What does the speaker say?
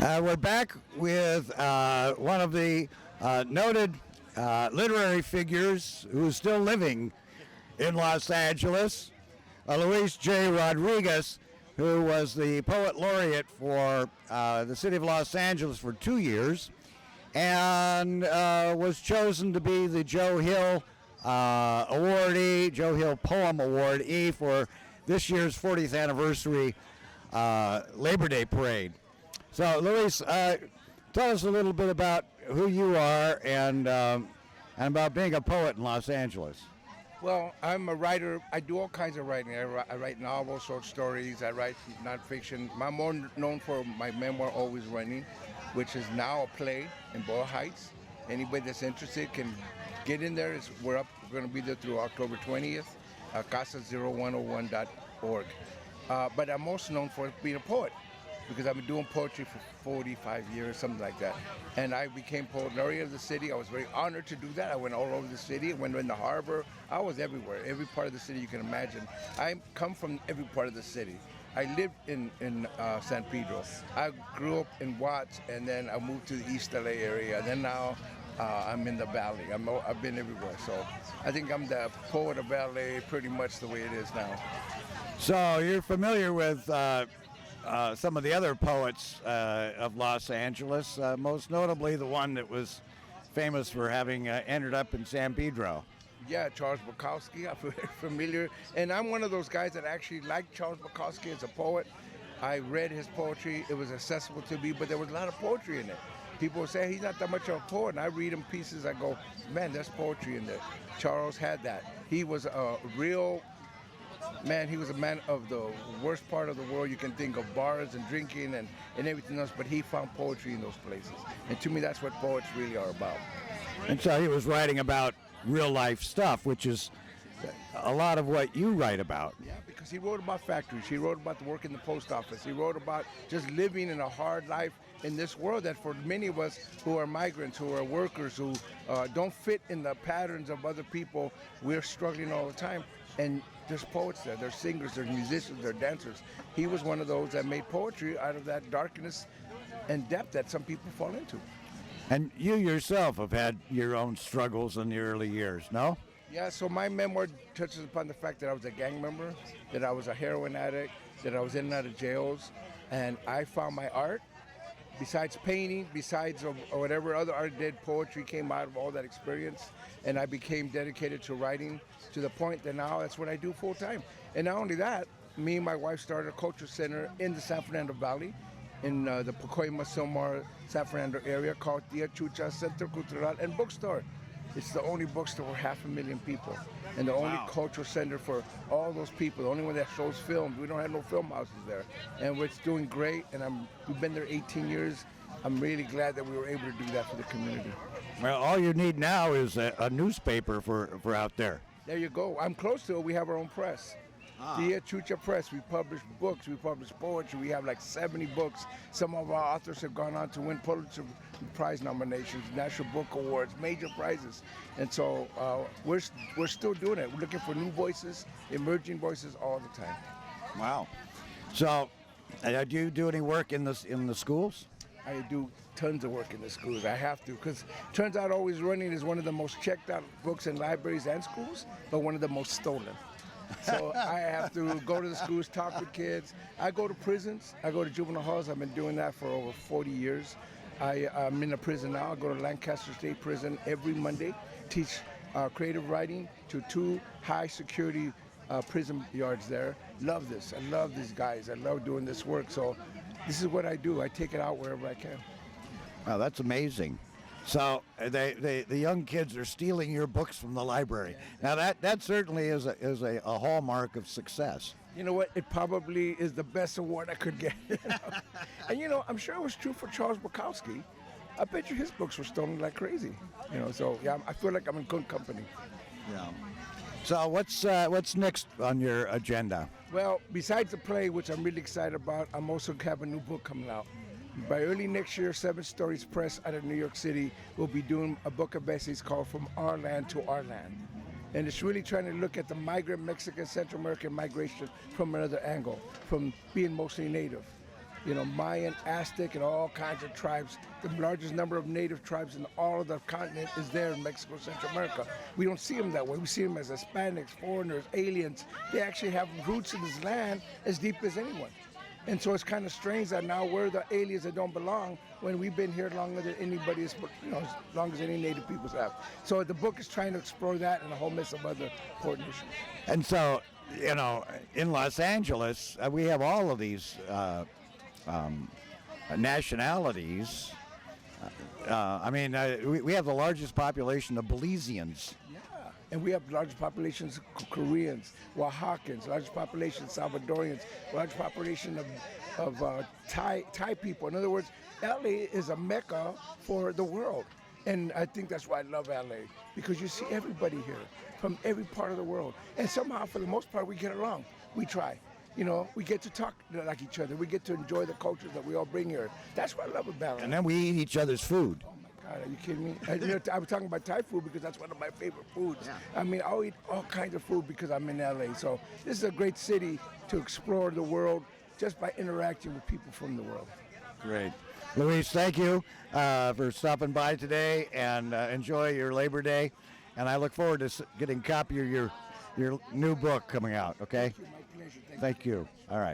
We're back with one of the noted literary figures who's still living in Los Angeles, Luis J. Rodriguez, who was the poet laureate for the city of Los Angeles for 2 years and was chosen to be the Joe Hill awardee, Joe Hill Poem Awardee for this year's 40th anniversary Labor Day Parade. So, Luis, tell us a little bit about who you are and about being a poet in Los Angeles. Well, I'm a writer. I do all kinds of writing. I write novels, short stories. I write nonfiction. I'm more known for my memoir, Always Running, which is now a play in Boyle Heights. Anybody that's interested can get in there. We're going to be there through October 20th, casa0101.org. But I'm most known for being a poet, because I've been doing poetry for 45 years, something like that. And I became poet laureate of the city. I was very honored to do that. I went all over the city. I went in the harbor. I was everywhere, every part of the city you can imagine. I come from every part of the city. I lived in San Pedro. I grew up in Watts, and then I moved to the East LA area. And then now I'm in the Valley. I've been everywhere. So I think I'm the poet of LA pretty much the way it is now. So you're familiar with some of the other poets of Los Angeles, most notably the one that was famous for having ended up in San Pedro. Yeah, Charles Bukowski. I'm very familiar. And I'm one of those guys that actually liked Charles Bukowski as a poet. I read his poetry. It was accessible to me, but there was a lot of poetry in it. People say he's not that much of a poet, and I read him pieces. I go, man, there's poetry in there. Charles had that. He was a real man. He was a man of the worst part of the world. You can think of bars and drinking and everything else, but he found poetry in those places. And to me, that's what poets really are about. And so he was writing about real life stuff, which is a lot of what you write about. Yeah, because he wrote about factories. He wrote about the work in the post office. He wrote about just living in a hard life in this world that for many of us who are migrants, who are workers, who don't fit in the patterns of other people, we're struggling all the time. And there's poets there, there's singers, there's musicians, there's dancers. He was one of those that made poetry out of that darkness and depth that some people fall into. And you yourself have had your own struggles in the early years, no? Yeah, so my memoir touches upon the fact that I was a gang member, that I was a heroin addict, that I was in and out of jails, and I found my art. Besides painting, besides whatever other art I did, poetry came out of all that experience, and I became dedicated to writing to the point that now that's what I do full time. And not only that, me and my wife started a culture center in the San Fernando Valley, in the Pacoima, Silmar, San Fernando area called Tia Chucha Centro Cultural and Bookstore. It's the only bookstore for 500,000 people, and the only cultural center for all those people, the only one that shows films. We don't have no film houses there, and it's doing great, and we've been there 18 years. I'm really glad that we were able to do that for the community. Well, all you need now is a newspaper for out there. There you go. I'm close to it. We have our own press. Tia Chucha Press. We publish books. We publish poetry. We have like 70 books. Some of our authors have gone on to win Pulitzer Prize nominations, National Book Awards, major prizes. And so we're still doing it. We're looking for new voices, emerging voices all the time. Wow. So, do you do any work in the schools? I do tons of work in the schools. I have to, because turns out Always Running is one of the most checked out books in libraries and schools, but one of the most stolen. So I have to go to the schools, talk with kids. I go to prisons. I go to juvenile halls. I've been doing that for over 40 years. I'm in a prison now. I go to Lancaster State Prison every Monday, teach creative writing to 2 high security prison yards there. Love this. I love these guys. I love doing this work. So this is what I do. I take it out wherever I can. Wow, that's amazing. So the young kids are stealing your books from the library. Now that certainly is a hallmark of success. You know what? It probably is the best award I could get. And I'm sure it was true for Charles Bukowski. I bet you his books were stolen like crazy. So yeah, I feel like I'm in good company. Yeah. So what's next on your agenda? Well, besides the play, which I'm really excited about, I'm also have a new book coming out. By early next year, 7 Stories Press out of New York City will be doing a book of essays called From Our Land to Our Land. And it's really trying to look at the migrant Mexican, Central American migration from another angle, from being mostly native. Mayan, Aztec, and all kinds of tribes. The largest number of native tribes in all of the continent is there in Mexico, Central America. We don't see them that way. We see them as Hispanics, foreigners, aliens. They actually have roots in this land as deep as anyone. And so it's kind of strange that now we're the aliens that don't belong when we've been here longer than anybody, as long as any native peoples have. So the book is trying to explore that and a whole mess of other important issues. And so, in Los Angeles, we have all of these nationalities. We have the largest population of Belizeans. And we have large populations of Koreans, Oaxacans, large population of Salvadorians, large population of Thai people. In other words, LA is a mecca for the world. And I think that's why I love LA, because you see everybody here from every part of the world. And somehow, for the most part, we get along. We try. We get to talk like each other. We get to enjoy the culture that we all bring here. That's what I love about LA. And then we eat each other's food. God, are you kidding me? I was talking about Thai food because that's one of my favorite foods. Yeah. I'll eat all kinds of food because I'm in LA. So this is a great city to explore the world just by interacting with people from the world. Great. Luis, thank you for stopping by today, and enjoy your Labor Day. And I look forward to getting a copy of your new book coming out, okay? Thank you, my pleasure. Thank you. All right.